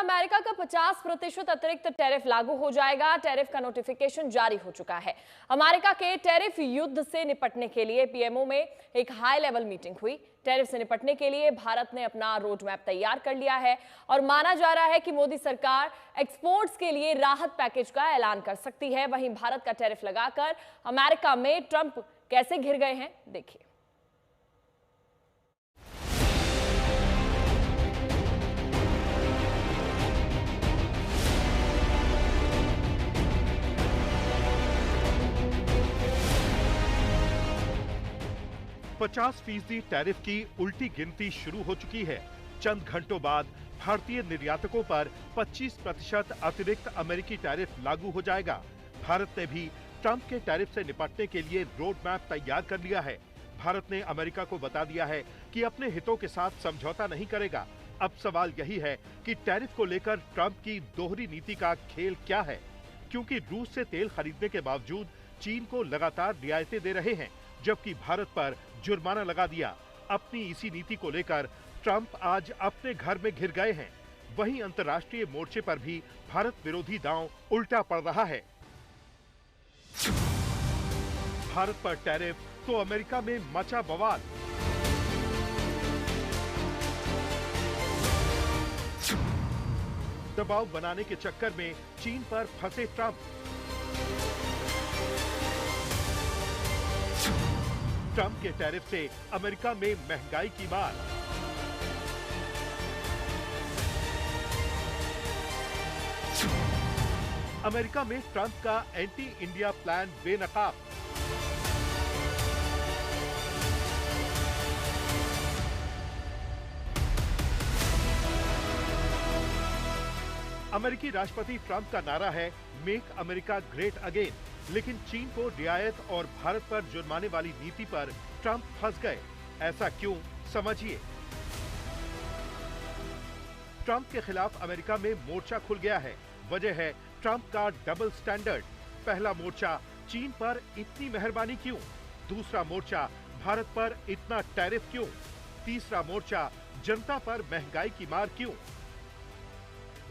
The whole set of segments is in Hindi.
अमेरिका का 50% अतिरिक्त टैरिफ लागू हो जाएगा। टैरिफ का नोटिफिकेशन जारी हो चुका है। अमेरिका के टैरिफ युद्ध से निपटने के लिए पीएमओ में एक हाई लेवल मीटिंग हुई। टैरिफ से निपटने के लिए भारत ने अपना रोड मैप तैयार कर लिया है और माना जा रहा है कि मोदी सरकार एक्सपोर्ट्स के लिए राहत पैकेज का ऐलान कर सकती है। वहीं भारत का टैरिफ लगाकर अमेरिका में ट्रंप कैसे घिर गए हैं, देखिए। पचास फीसदी टैरिफ की उल्टी गिनती शुरू हो चुकी है। चंद घंटों बाद भारतीय निर्यातकों पर 25% अतिरिक्त अमेरिकी टैरिफ लागू हो जाएगा। भारत ने भी ट्रंप के टैरिफ से निपटने के लिए रोड मैप तैयार कर लिया है। भारत ने अमेरिका को बता दिया है कि अपने हितों के साथ समझौता नहीं करेगा। अब सवाल यही है कि टैरिफ को लेकर ट्रंप की दोहरी नीति का खेल क्या है, क्योंकि रूस से तेल खरीदने के बावजूद चीन को लगातार रियायतें दे रहे हैं, जबकि भारत पर जुर्माना लगा दिया। अपनी इसी नीति को लेकर ट्रंप आज अपने घर में घिर गए हैं। वहीं अंतर्राष्ट्रीय मोर्चे पर भी भारत विरोधी दांव उल्टा पड़ रहा है। भारत पर टैरिफ तो अमेरिका में मचा बवाल। दबाव बनाने के चक्कर में चीन पर फंसे ट्रंप। ट्रंप के टैरिफ से अमेरिका में महंगाई की मार। अमेरिका में ट्रंप का एंटी इंडिया प्लान बेनकाब। अमेरिकी राष्ट्रपति ट्रंप का नारा है मेक अमेरिका ग्रेट अगेन, लेकिन चीन को रियायत और भारत पर जुर्माने वाली नीति पर ट्रंप फंस गए। ऐसा क्यों, समझिए। ट्रंप के खिलाफ अमेरिका में मोर्चा खुल गया है। वजह है ट्रंप का डबल स्टैंडर्ड। पहला मोर्चा, चीन पर इतनी मेहरबानी क्यों? दूसरा मोर्चा, भारत पर इतना टैरिफ क्यों? तीसरा मोर्चा, जनता पर महंगाई की मार क्यों?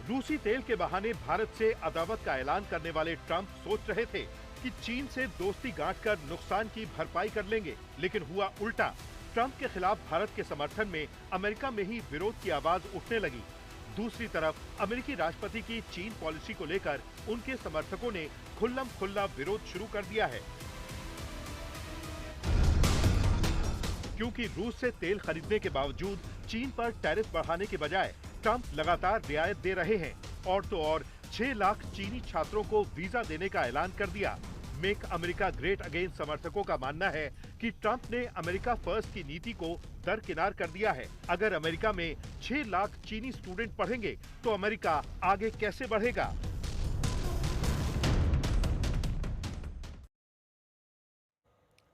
रूसी तेल के बहाने भारत से अदावत का ऐलान करने वाले ट्रंप सोच रहे थे कि चीन से दोस्ती गांठकर नुकसान की भरपाई कर लेंगे, लेकिन हुआ उल्टा। ट्रंप के खिलाफ भारत के समर्थन में अमेरिका में ही विरोध की आवाज उठने लगी। दूसरी तरफ अमेरिकी राष्ट्रपति की चीन पॉलिसी को लेकर उनके समर्थकों ने खुल्लम खुल्ला विरोध शुरू कर दिया है। क्योंकि रूस से तेल खरीदने के बावजूद चीन पर टैरिफ बढ़ाने के बजाय ट्रंप लगातार रियायत दे रहे हैं। और तो और 6 लाख चीनी छात्रों को वीजा देने का ऐलान कर दिया। मेक अमेरिका ग्रेट अगेन समर्थकों का मानना है कि ट्रंप ने अमेरिका फर्स्ट की नीति को दरकिनार कर दिया है। अगर अमेरिका में 6 लाख चीनी स्टूडेंट पढ़ेंगे तो अमेरिका आगे कैसे बढ़ेगा?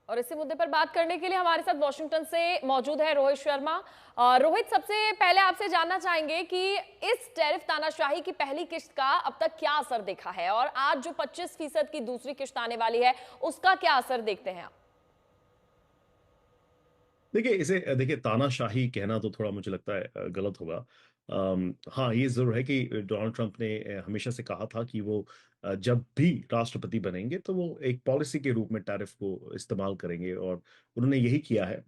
और इसी मुद्दे पर बात करने के लिए हमारे साथ वॉशिंगटन से मौजूद है रोहित शर्मा। रोहित, सबसे पहले आपसे जानना चाहेंगे कि इस टैरिफ तानाशाही की पहली किश्त का अब तक क्या असर देखा है और आज जो 25% की दूसरी किश्त आने वाली है उसका क्या असर देखते हैं आप? देखिए तानाशाही कहना तो थोड़ा मुझे लगता है गलत होगा। हाँ, ये जरूर है कि डोनाल्ड ट्रंप ने हमेशा से कहा था कि वो जब भी राष्ट्रपति बनेंगे तो वो एक पॉलिसी के रूप में टैरिफ को इस्तेमाल करेंगे और उन्होंने यही किया है।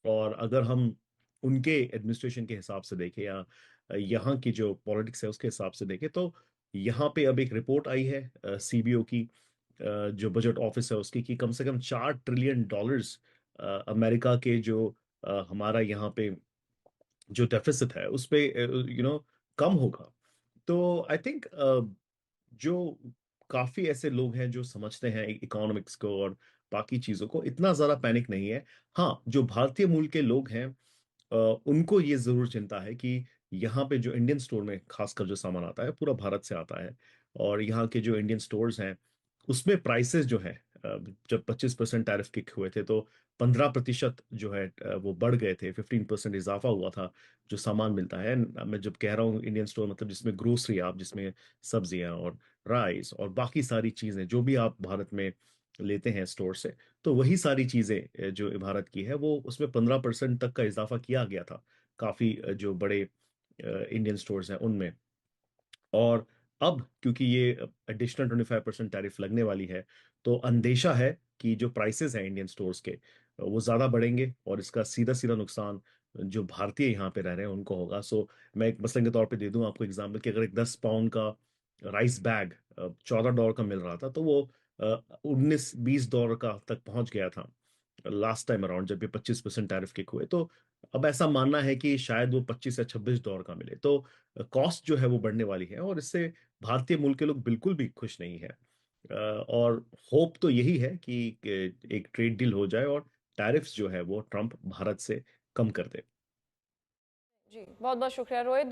और अगर हम उनके एडमिनिस्ट्रेशन के हिसाब से देखें या यहाँ की जो पॉलिटिक्स है उसके हिसाब से देखें तो यहाँ पे अब एक रिपोर्ट आई है सीबीओ की, जो बजट ऑफिस है उसकी, कि कम से कम $4 ट्रिलियन अमेरिका के जो हमारा यहाँ पे जो डेफिसिट है उस पे कम होगा। तो आई थिंक जो काफी ऐसे लोग हैं जो समझते हैं इकोनॉमिक्स को और बाकी चीजों को, इतना ज्यादा पैनिक नहीं है। हाँ, जो भारतीय मूल के लोग हैं उनको ये जरूर चिंता है कि यहाँ पे जो इंडियन स्टोर में खासकर जो सामान आता है पूरा भारत से आता है और यहाँ के जो इंडियन स्टोर्स हैं उसमें प्राइसेस जो है जब 25% टैरिफ किक हुए थे तो 15% जो है वो बढ़ गए थे, 15% इजाफा हुआ था जो सामान मिलता है। मैं जब कह रहा हूँ इंडियन स्टोर मतलब जिसमें ग्रोसरी, आप जिसमें सब्जियां और राइस और बाकी सारी चीजें जो भी आप भारत में लेते हैं स्टोर से, तो वही सारी चीजें जो भारत की है वो उसमें 15% तक का इजाफा किया गया था काफी जो बड़े इंडियन स्टोर्स हैं उनमें। और अब क्योंकि ये एडिशनल 25% टैरिफ लगने वाली है, तो अंदेशा है कि जो प्राइसेस हैं इंडियन स्टोर्स के वो ज़्यादा बढ़ेंगे और इसका सीधा सीधा नुकसान जो भारतीय यहाँ पे रह रहे हैं उनको होगा। सो मैं एक मसलन के तौर पे दे दूं आपको एग्जांपल कि अगर एक 10 पाउंड का राइस बैग $14 का मिल रहा था, तो वो 19-20 डॉलर का तक पहुंच गया था लास्ट टाइम अराउंड, जब ये 25% टैरिफ किक हुए। तो अब ऐसा मानना है कि शायद वो 25 या 26 डॉलर का मिले। तो कॉस्ट जो है वो बढ़ने वाली है और इससे भारतीय मूल के लोग बिल्कुल भी खुश नहीं है। और होप तो यही है कि एक ट्रेड डील हो जाए और टैरिफ्स जो है वो ट्रंप भारत से कम कर दे। जी, बहुत बहुत शुक्रिया रोहित।